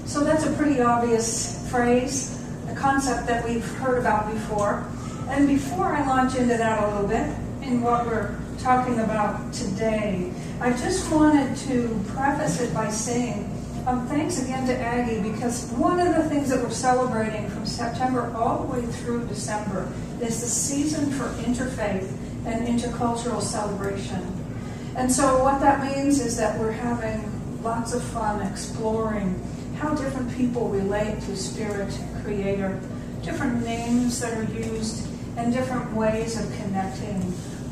So that's a pretty obvious phrase, a concept that we've heard about before. And before I launch into that a little bit, in what we're talking about today, I just wanted to preface it by saying thanks again to Aggie, because one of the things that we're celebrating from September all the way through December is the season for interfaith and intercultural celebration. And so what that means is that we're having lots of fun exploring how different people relate to Spirit, Creator, different names that are used, and different ways of connecting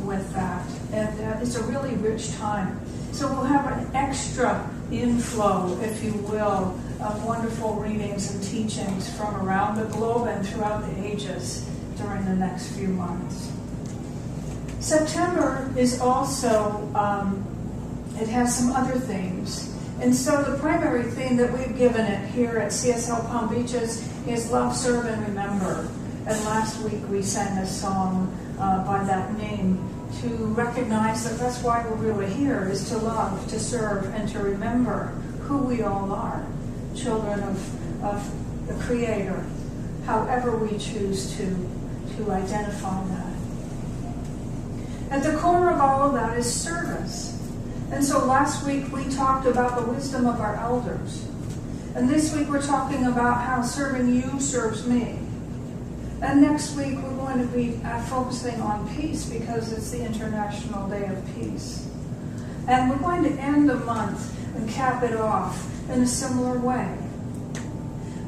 with that. And it's a really rich time. So we'll have an extra inflow, if you will, of wonderful readings and teachings from around the globe and throughout the ages during the next few months. September is also, it has some other themes. And so the primary theme that we've given it here at CSL Palm Beaches is Love, Serve, and Remember. And last week we sang a song by that name to recognize that that's why we're really here, is to love, to serve, and to remember who we all are, children of the Creator, however we choose to identify that. At the core of all of that is service. And so last week we talked about the wisdom of our elders. And this week we're talking about how serving you serves me. And next week we're going to be focusing on peace, because it's the International Day of Peace. And we're going to end the month and cap it off in a similar way.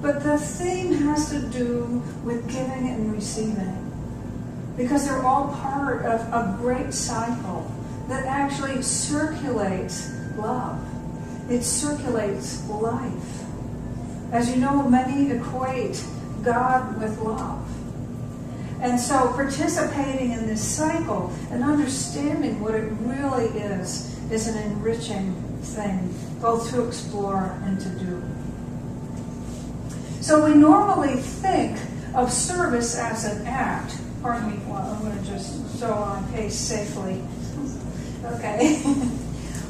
But the theme has to do with giving and receiving, because they're all part of a great cycle that actually circulates love. It circulates life. As you know, many equate God with love. And so participating in this cycle and understanding what it really is an enriching thing, both to explore and to do. So we normally think of service as an act. Pardon me, well, I'm going to just so I pace safely. Okay.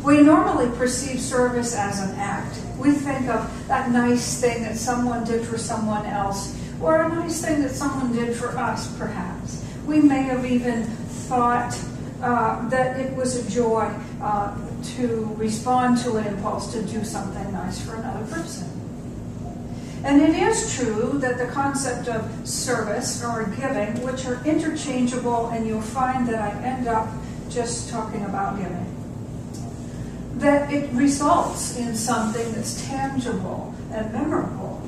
We normally perceive service as an act. We think of that nice thing that someone did for someone else, or a nice thing that someone did for us, perhaps. We may have even thought that it was a joy to respond to an impulse to do something nice for another person. And it is true that the concept of service or giving, which are interchangeable, and you'll find that I end up just talking about giving, that it results in something that's tangible and memorable.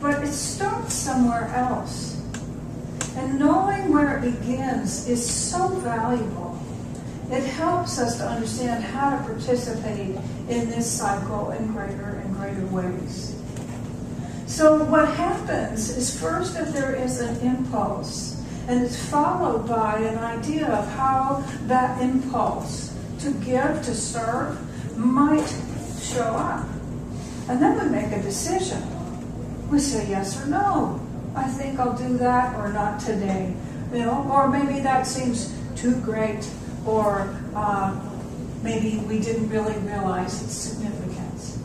But it starts somewhere else. And knowing where it begins is so valuable. It helps us to understand how to participate in this cycle in greater and greater ways. So what happens is, first, if there is an impulse, and it's followed by an idea of how that impulse to give, to serve, might show up. And then we make a decision. We say yes or no. I think I'll do that, or not today. Or maybe that seems too great, or maybe we didn't really realize its significance.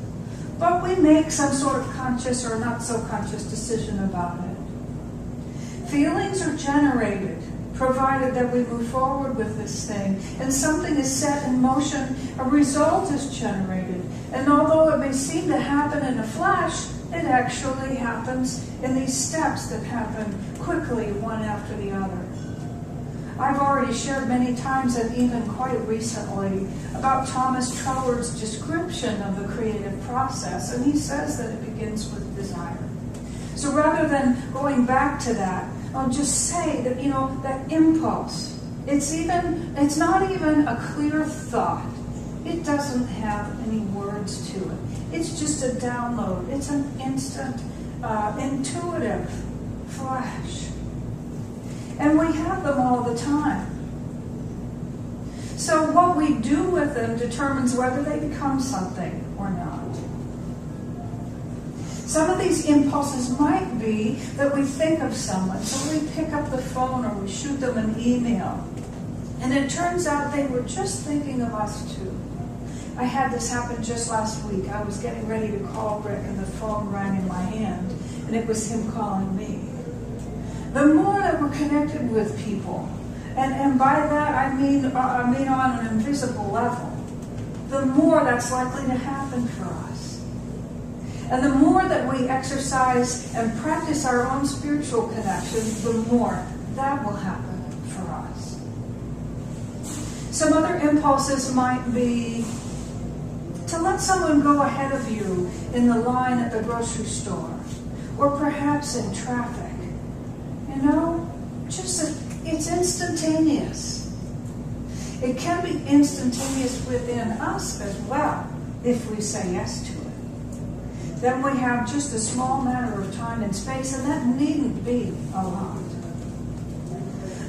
But we make some sort of conscious or not so conscious decision about it. Feelings are generated, provided that we move forward with this thing, and something is set in motion, a result is generated. And although it may seem to happen in a flash, it actually happens in these steps that happen quickly, one after the other. I've already shared many times, and even quite recently, about Thomas Trellard's description of the creative process, and he says that it begins with desire. So rather than going back to that, I'll just say that, that impulse, it's not even a clear thought. It doesn't have any words to it. It's just a download. It's an instant, intuitive flash. And we have them all the time. So what we do with them determines whether they become something or not. Some of these impulses might be that we think of someone, so we pick up the phone or we shoot them an email. And it turns out they were just thinking of us too. I had this happen just last week. I was getting ready to call Rick, and the phone rang in my hand, and it was him calling me. The more that we're connected with people, and by that I mean on an invisible level, the more that's likely to happen for us. And the more that we exercise and practice our own spiritual connection, the more that will happen for us. Some other impulses might be to let someone go ahead of you in the line at the grocery store, or perhaps in traffic. You know, it's instantaneous. It can be instantaneous within us as well, if we say yes to it. Then we have just a small matter of time and space, and that needn't be a lot.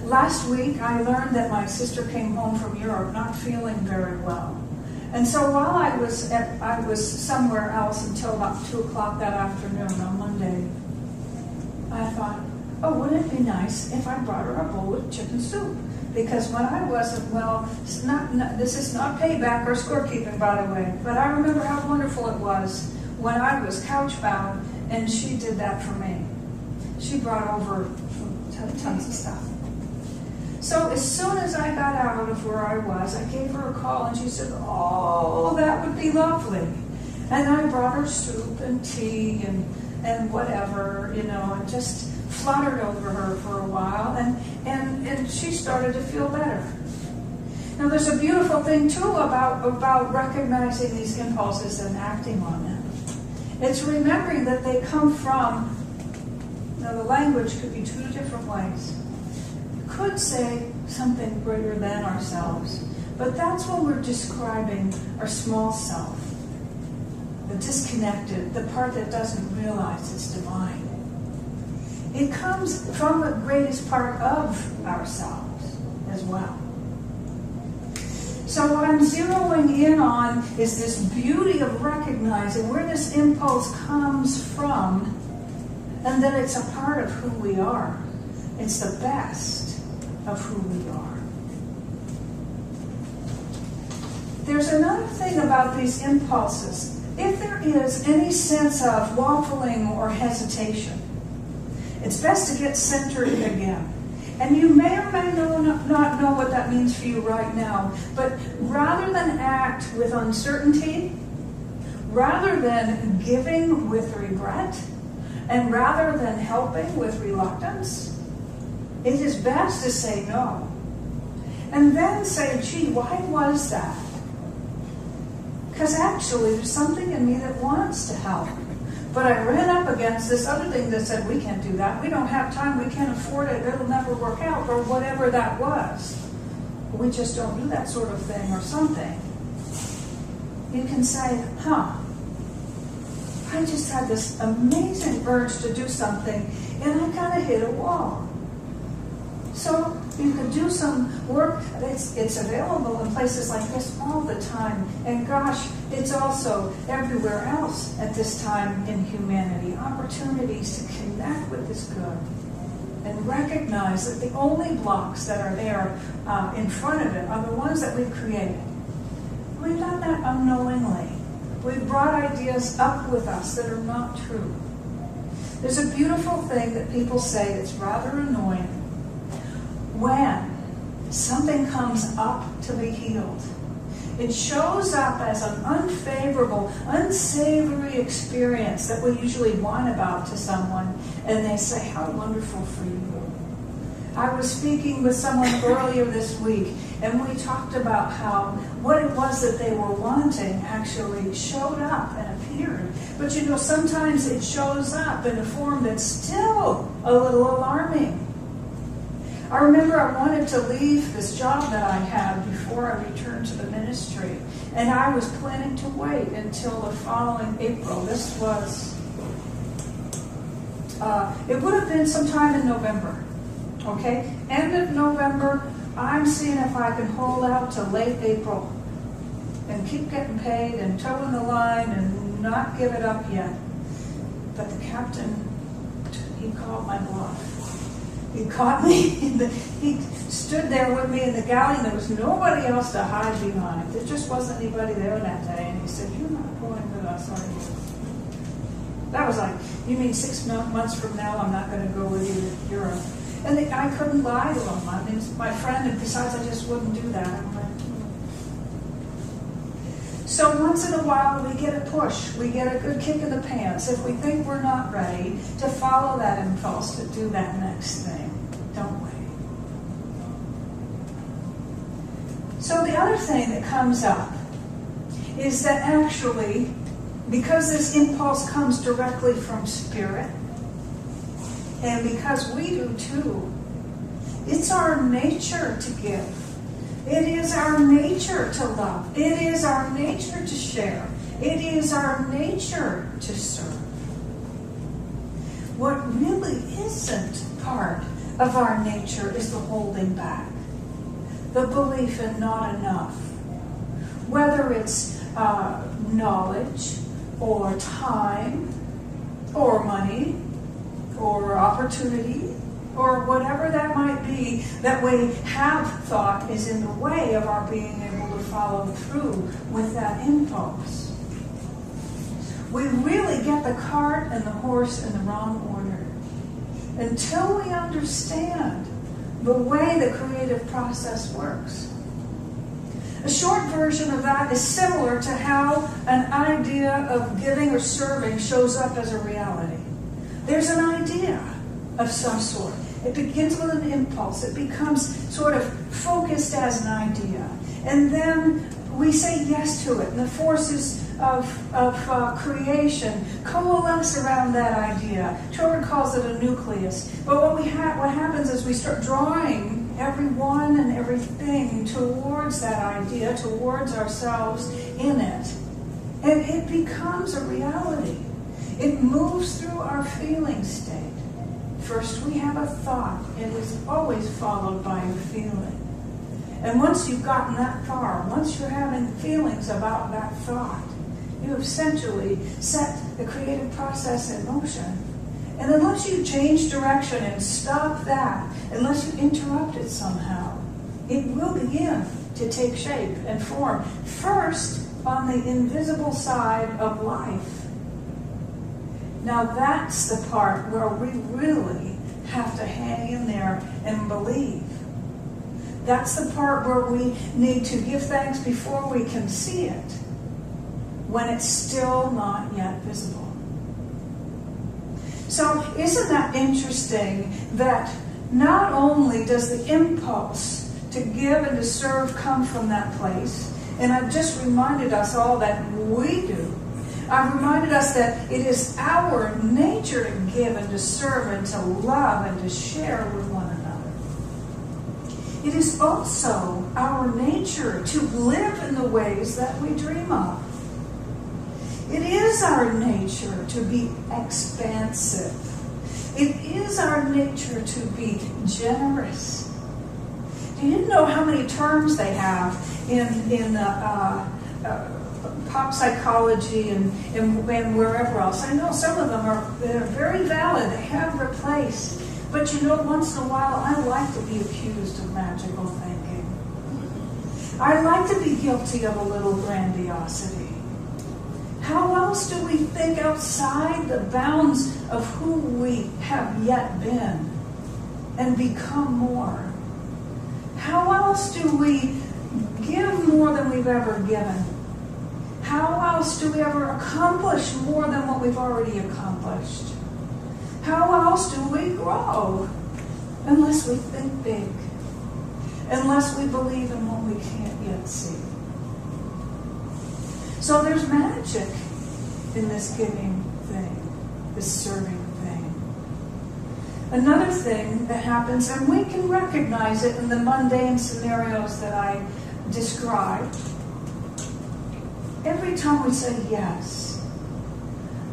Last week, I learned that my sister came home from Europe not feeling very well. And so while I was somewhere else until about 2 o'clock that afternoon on Monday, I thought, oh, wouldn't it be nice if I brought her a bowl of chicken soup? Because when I wasn't well, this is not payback or scorekeeping, by the way, but I remember how wonderful it was when I was couch-bound, and she did that for me. She brought over tons of stuff. So as soon as I got out of where I was, I gave her a call, and she said, oh, that would be lovely. And I brought her soup and tea and whatever, you know, and just fluttered over her for a while, and she started to feel better. Now, there's a beautiful thing, too, about recognizing these impulses and acting on them. It's remembering that they come from, now the language could be two different ways. Could say something greater than ourselves, but that's when we're describing our small self, the disconnected, the part that doesn't realize it's divine. It comes from the greatest part of ourselves as well. So what I'm zeroing in on is this beauty of recognizing where this impulse comes from, and that it's a part of who we are. It's the best of who we are. There's another thing about these impulses. If there is any sense of waffling or hesitation, it's best to get centered again. And you may or may not know what that means for you right now, but rather than act with uncertainty, rather than giving with regret, and rather than helping with reluctance, it is best to say no. And then say, gee, why was that? Because actually there's something in me that wants to help. But I ran up against this other thing that said, we can't do that. We don't have time. We can't afford it. It'll never work out, or whatever that was. We just don't do that sort of thing or something. You can say, I just had this amazing urge to do something, and I kind of hit a wall. So you can do some work. It's available in places like this all the time. And gosh, it's also everywhere else at this time in humanity. Opportunities to connect with this good. And recognize that the only blocks that are there in front of it are the ones that we've created. We've done that unknowingly. We've brought ideas up with us that are not true. There's a beautiful thing that people say that's rather annoying. When something comes up to be healed, it shows up as an unfavorable, unsavory experience that we usually whine about to someone, and they say, how wonderful for you. I was speaking with someone earlier this week, and we talked about how what it was that they were wanting actually showed up and appeared. But you know, sometimes it shows up in a form that's still a little alarming. I remember I wanted to leave this job that I had before I returned to the ministry, and I was planning to wait until the following April. This was, it would have been sometime in November, okay? End of November, I'm seeing if I can hold out to late April and keep getting paid and toeing the line and not give it up yet. But the captain, he called my bluff. He caught me. He stood there with me in the galley, and there was nobody else to hide behind. There just wasn't anybody there that day. And he said, "You're not going with us, are you?" That was like, "You mean 6 months from now I'm not going to go with you to Europe?" And I couldn't lie to him. I mean, it's my friend, and besides, I just wouldn't do that. I'm like, So once in a while we get a push, we get a good kick in the pants if we think we're not ready to follow that impulse to do that next thing, don't we? So the other thing that comes up is that actually, because this impulse comes directly from Spirit, and because we do too, it's our nature to give. It is our nature to love. It is our nature to share. It is our nature to serve. What really isn't part of our nature is the holding back, the belief in not enough. Whether it's knowledge or time or money or opportunity or whatever that might be that we have thought is in the way of our being able to follow through with that impulse. We really get the cart and the horse in the wrong order until we understand the way the creative process works. A short version of that is similar to how an idea of giving or serving shows up as a reality. There's an idea of some sort. It begins with an impulse. It becomes sort of focused as an idea. And then we say yes to it. And the forces of creation coalesce around that idea. Children calls it a nucleus. But what happens is we start drawing everyone and everything towards that idea, towards ourselves in it. And it becomes a reality. It moves through our feeling state. First we have a thought. It is always followed by a feeling. And once you've gotten that far, once you're having feelings about that thought, you have essentially set the creative process in motion. And unless you change direction and stop that, unless you interrupt it somehow, it will begin to take shape and form. First, on the invisible side of life. Now that's the part where we really have to hang in there and believe. That's the part where we need to give thanks before we can see it, when it's still not yet visible. So isn't that interesting that not only does the impulse to give and to serve come from that place, and I've just reminded us all that we do. I've reminded us that it is our nature to give and to serve and to love and to share with one another. It is also our nature to live in the ways that we dream of. It is our nature to be expansive. It is our nature to be generous. Do you know how many terms they have in pop psychology and wherever else? I know some of them are very valid. They have their place. But you know, once in a while, I like to be accused of magical thinking. I like to be guilty of a little grandiosity. How else do we think outside the bounds of who we have yet been and become more? How else do we give more than we've ever given? How else do we ever accomplish more than what we've already accomplished? How else do we grow? Unless we think big. Unless we believe in what we can't yet see. So there's magic in this giving thing, this serving thing. Another thing that happens, and we can recognize it in the mundane scenarios that I described. Every time we say yes,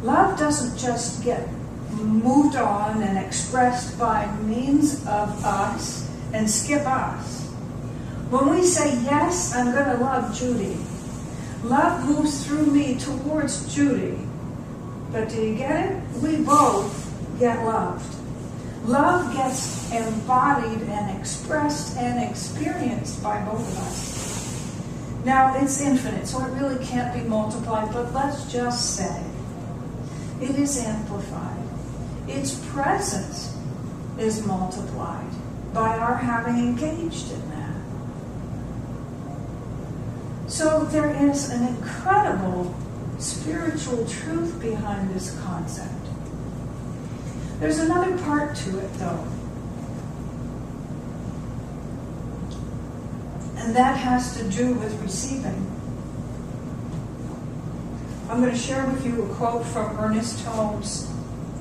love doesn't just get moved on and expressed by means of us and skip us. When we say, yes, I'm going to love Judy, love moves through me towards Judy. But do you get it? We both get loved. Love gets embodied and expressed and experienced by both of us. Now, it's infinite, so it really can't be multiplied, but let's just say it is amplified. Its presence is multiplied by our having engaged in that. So there is an incredible spiritual truth behind this concept. There's another part to it, though. And that has to do with receiving. I'm going to share with you a quote from Ernest Holmes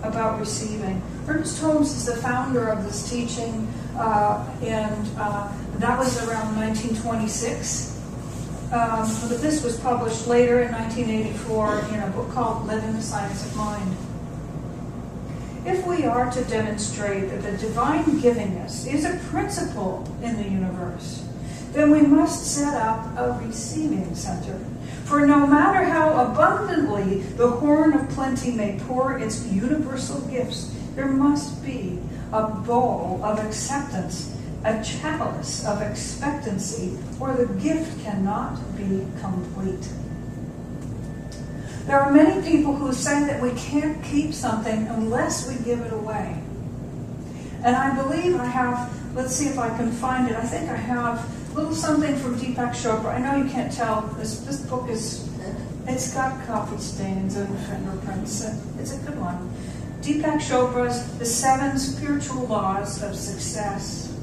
about receiving. Ernest Holmes is the founder of this teaching, and that was around 1926. But this was published later in 1984 in a book called Living the Science of Mind. If we are to demonstrate that the divine givingness is a principle in the universe, then we must set up a receiving center. For no matter how abundantly the horn of plenty may pour its universal gifts, there must be a bowl of acceptance, a chalice of expectancy, or the gift cannot be complete. There are many people who say that we can't keep something unless we give it away. And I believe I have, let's see if I can find it. I think I have a little something from Deepak Chopra. I know you can't tell. This book it's got coffee stains and fingerprints. It's a good one. Deepak Chopra's The 7 Spiritual Laws of Success.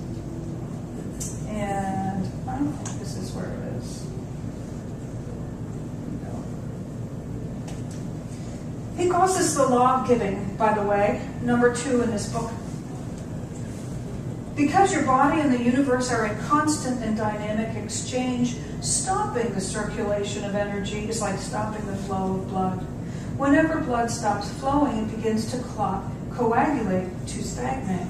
And I don't think this is where it is. He calls this the law of giving, by the way, number 2 in this book. Because your body and the universe are in constant and dynamic exchange, stopping the circulation of energy is like stopping the flow of blood. Whenever blood stops flowing, it begins to clot, coagulate, to stagnate.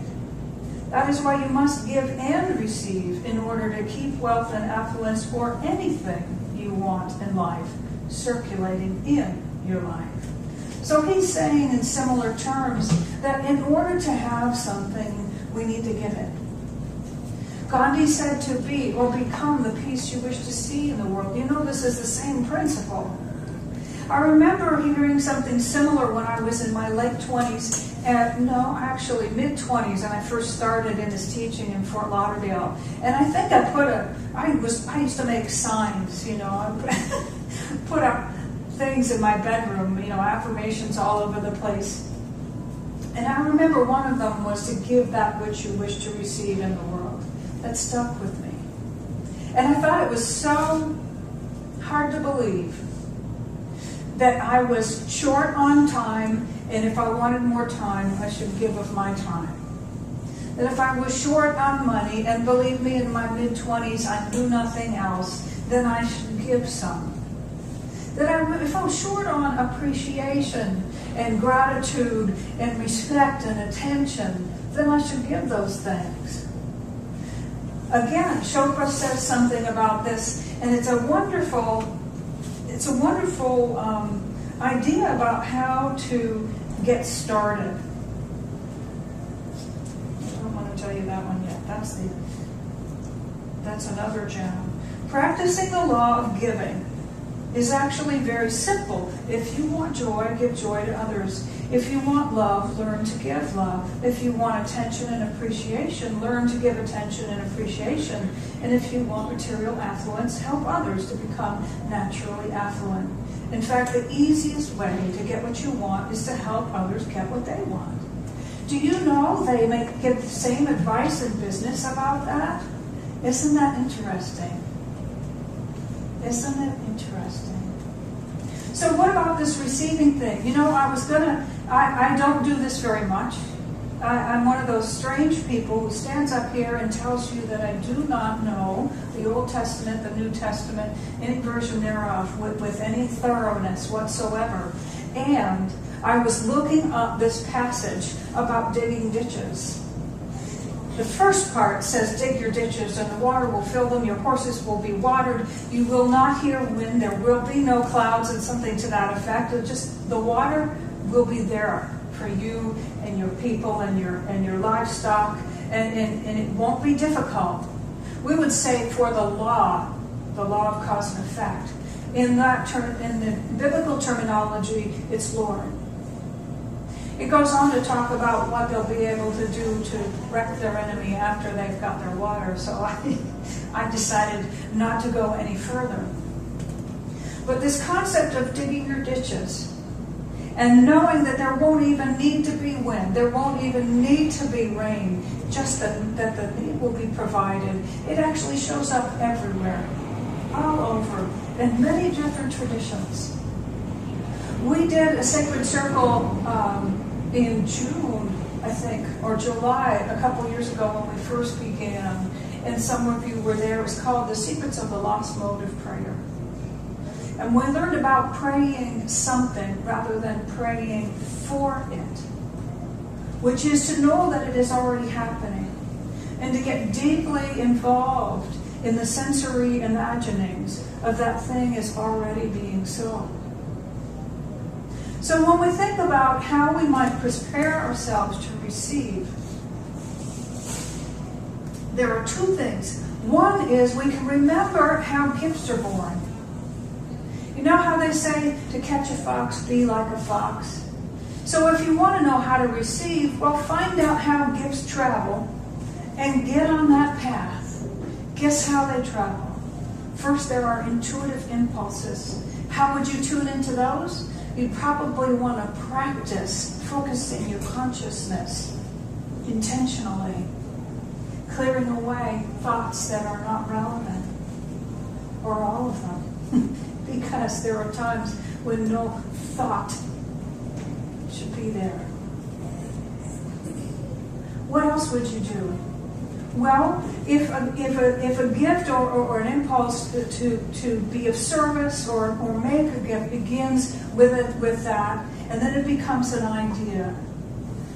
That is why you must give and receive in order to keep wealth and affluence or anything you want in life circulating in your life. So he's saying in similar terms that in order to have something, we need to give it. Gandhi said to be or become the peace you wish to see in the world. You know, this is the same principle. I remember hearing something similar when I was in my late 20s, actually mid-20s, and I first started in this teaching in Fort Lauderdale. And I think I used to make signs, I put up things in my bedroom, affirmations all over the place. And I remember one of them was to give that which you wish to receive in the world. That stuck with me. And I thought it was so hard to believe that I was short on time, and if I wanted more time, I should give of my time. That if I was short on money, and believe me, in my mid-20s I knew nothing else, then I should give some. That if I was short on appreciation and gratitude and respect and attention, then I should give those things. Again, Chopra says something about this, and it's a wonderful idea about how to get started. I don't want to tell you that one yet. That's another gem. Practicing the law of giving is actually very simple. If you want joy, give joy to others. If you want love, learn to give love. If you want attention and appreciation, learn to give attention and appreciation. And if you want material affluence, help others to become naturally affluent. In fact, the easiest way to get what you want is to help others get what they want. Do you know they give the same advice in business about that? Isn't that interesting? Isn't it interesting? So what about this receiving thing? I don't do this very much. I'm one of those strange people who stands up here and tells you that I do not know the Old Testament, the New Testament, any version thereof with any thoroughness whatsoever. And I was looking up this passage about digging ditches. The first part says, dig your ditches and the water will fill them, your horses will be watered, you will not hear wind, there will be no clouds, and something to that effect. The water will be there for you and your people and your livestock, and it won't be difficult. We would say for the law of cause and effect. In the biblical terminology, it's Lord. It goes on to talk about what they'll be able to do to wreck their enemy after they've got their water. So I decided not to go any further. But this concept of digging your ditches and knowing that there won't even need to be wind, there won't even need to be rain, just that the need will be provided, it actually shows up everywhere, all over, in many different traditions. We did a sacred circle in June, I think, or July, a couple years ago when we first began, and some of you were there. It was called The Secrets of the Lost Mode of Prayer. And we learned about praying something rather than praying for it, which is to know that it is already happening and to get deeply involved in the sensory imaginings of that thing is already being so. So when we think about how we might prepare ourselves to receive, there are two things. One is we can remember how gifts are born. You know how they say to catch a fox, be like a fox? So if you want to know how to receive, well, find out how gifts travel and get on that path. Guess how they travel? First, there are intuitive impulses. How would you tune into those? You'd probably want to practice focusing your consciousness intentionally, clearing away thoughts that are not relevant, or all of them. Because there are times when no thought should be there. What else would you do? Well, if a gift or an impulse to be of service or make a gift begins with that, and then it becomes an idea.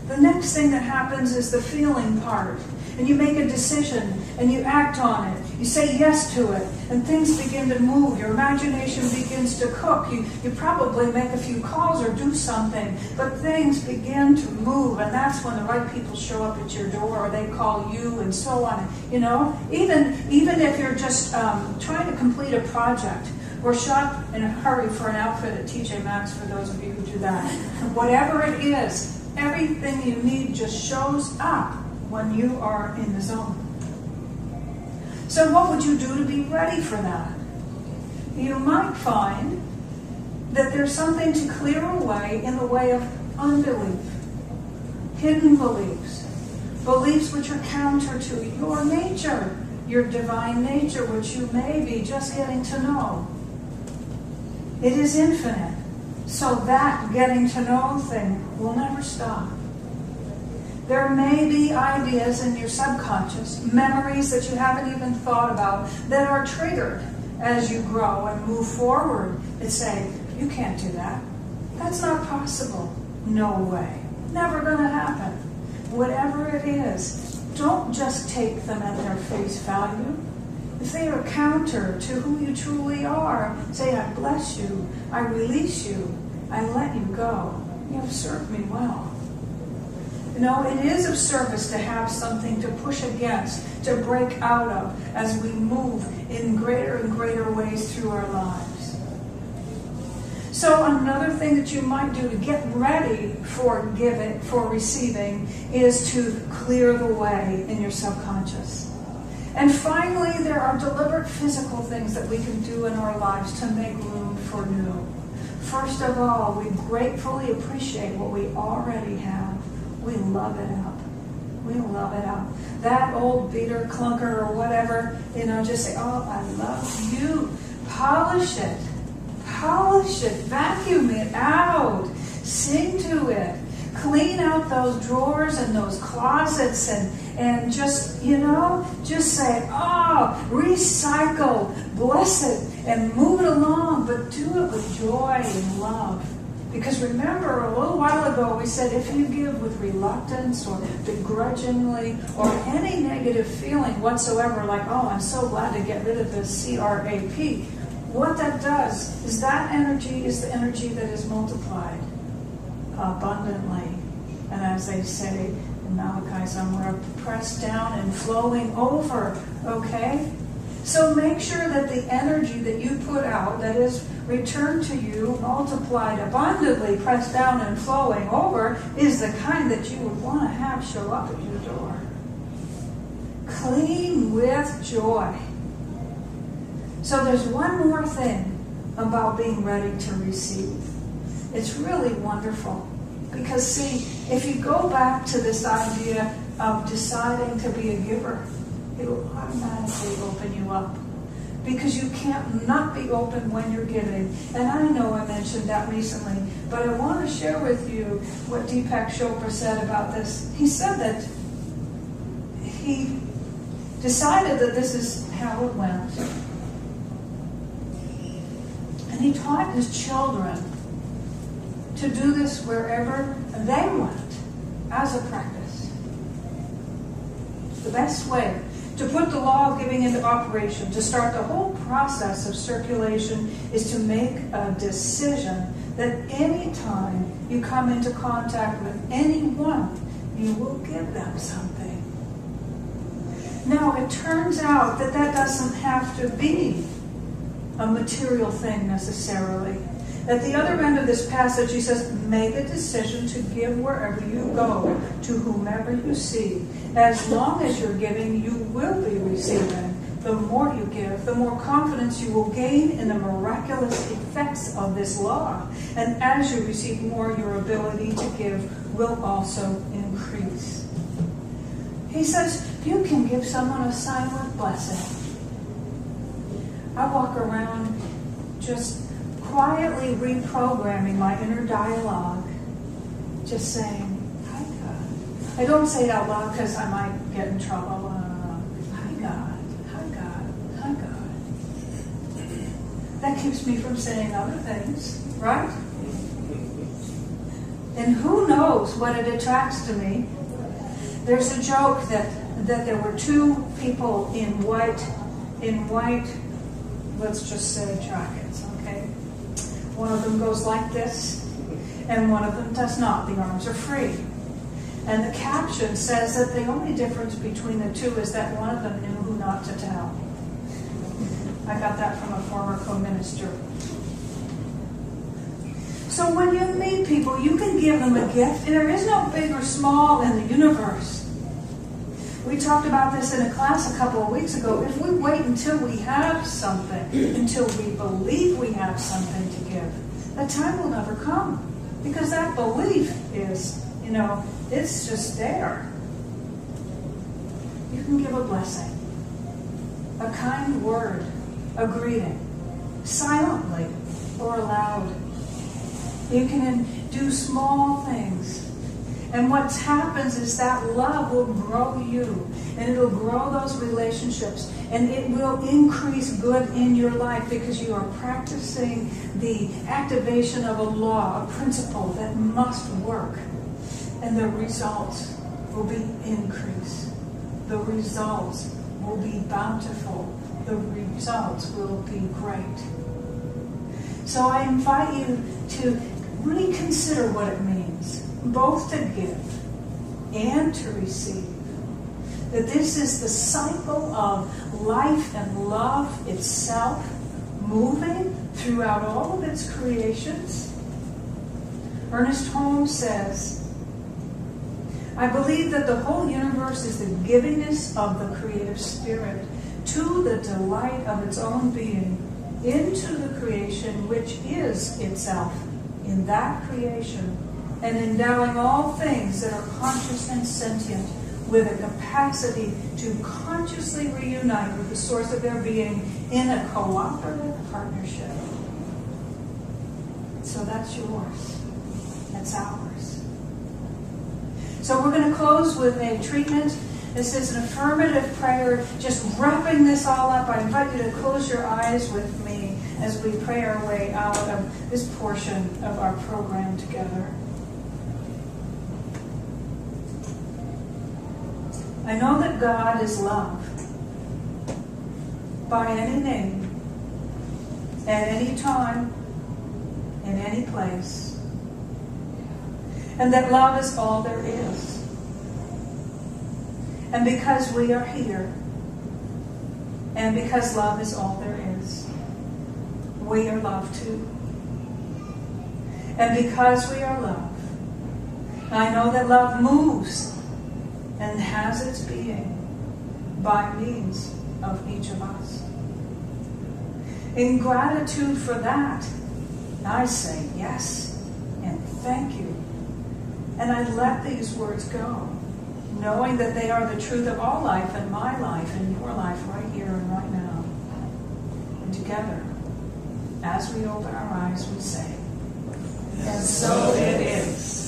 The next thing that happens is the feeling part. And you make a decision, and you act on it. You say yes to it, and things begin to move. Your imagination begins to cook. You probably make a few calls or do something, but things begin to move, and that's when the right people show up at your door, or they call you, and so on. You know, even if you're just trying to complete a project, or shop in a hurry for an outfit at TJ Maxx, for those of you who do that. Whatever it is, everything you need just shows up when you are in the zone. So what would you do to be ready for that? You might find that there's something to clear away in the way of unbelief, hidden beliefs, beliefs which are counter to your nature, your divine nature, which you may be just getting to know. It is infinite, so that getting to know thing will never stop. There may be ideas in your subconscious, memories that you haven't even thought about, that are triggered as you grow and move forward that say, you can't do that. That's not possible. No way. Never going to happen. Whatever it is, don't just take them at their face value. If they are counter to who you truly are, say, I bless you, I release you, I let you go. You have served me well. You know, it is of service to have something to push against, to break out of as we move in greater and greater ways through our lives. So another thing that you might do to get ready for receiving is to clear the way in your subconscious. And finally, there are deliberate physical things that we can do in our lives to make room for new. First of all, we gratefully appreciate what we already have. We love it up. We love it up. That old beater, clunker, or whatever, just say, oh, I love you. Polish it. Polish it. Vacuum it out. Sing to it. Clean out those drawers and those closets and just say, oh, recycle, bless it, and move it along, but do it with joy and love. Because remember, a little while ago we said if you give with reluctance or begrudgingly or any negative feeling whatsoever, like, oh, I'm so glad to get rid of this CRAP, what that does is that energy is the energy that is multiplied abundantly as they say in Malachi somewhere, pressed down and flowing over, okay? So make sure that the energy that you put out, that is returned to you, multiplied abundantly, pressed down and flowing over, is the kind that you would want to have show up at your door. Clean with joy. So there's one more thing about being ready to receive. It's really wonderful. Because see, if you go back to this idea of deciding to be a giver, it will automatically open you up. Because you can't not be open when you're giving. And I know I mentioned that recently, but I want to share with you what Deepak Chopra said about this. He said that he decided that this is how it went. And he taught his children to do this wherever they went as a practice. The best way to put the law of giving into operation, to start the whole process of circulation, is to make a decision that any time you come into contact with anyone, you will give them something. Now, it turns out that that doesn't have to be a material thing necessarily. At the other end of this passage, he says, make a decision to give wherever you go, to whomever you see. As long as you're giving, you will be receiving. The more you give, the more confidence you will gain in the miraculous effects of this law. And as you receive more, your ability to give will also increase. He says, you can give someone a silent blessing. I walk around just quietly reprogramming my inner dialogue, just saying, hi God. I don't say it out loud because I might get in trouble. Hi God, hi God, hi God. That keeps me from saying other things, right? And who knows what it attracts to me. There's a joke that there were two people in white, let's just say jackets, okay? One of them goes like this, and one of them does not. The arms are free. And the caption says that the only difference between the two is that one of them knew who not to tell. I got that from a former co-minister. So when you meet people, you can give them a gift, and there is no big or small in the universe. We talked about this in a class a couple of weeks ago. If we wait until we have something, until we believe we have something to give, that time will never come. Because that belief is, it's just there. You can give a blessing, a kind word, a greeting, silently or aloud. You can do small things. And what happens is that love will grow you, and it'll grow those relationships, and it will increase good in your life because you are practicing the activation of a law, a principle that must work. And the results will be increase. The results will be bountiful. The results will be great. So I invite you to reconsider what it means, both to give and to receive. That this is the cycle of life and love itself moving throughout all of its creations. Ernest Holmes says, I believe that the whole universe is the givingness of the creative spirit to the delight of its own being into the creation which is itself in that creation, and endowing all things that are conscious and sentient with a capacity to consciously reunite with the source of their being in a cooperative partnership. So that's yours. That's ours. So we're going to close with a treatment. This is an affirmative prayer, just wrapping this all up. I invite you to close your eyes with me as we pray our way out of this portion of our program together. I know that God is love. By any name, at any time, in any place. and that love is all there is. And because we are here, and because love is all there is, we are loved too. And because we are loved, I know that love moves and has its being by means of each of us. In gratitude for that, I say yes and thank you. And I let these words go, knowing that they are the truth of all life and my life and your life right here and right now. And together, as we open our eyes, we say, and so it is.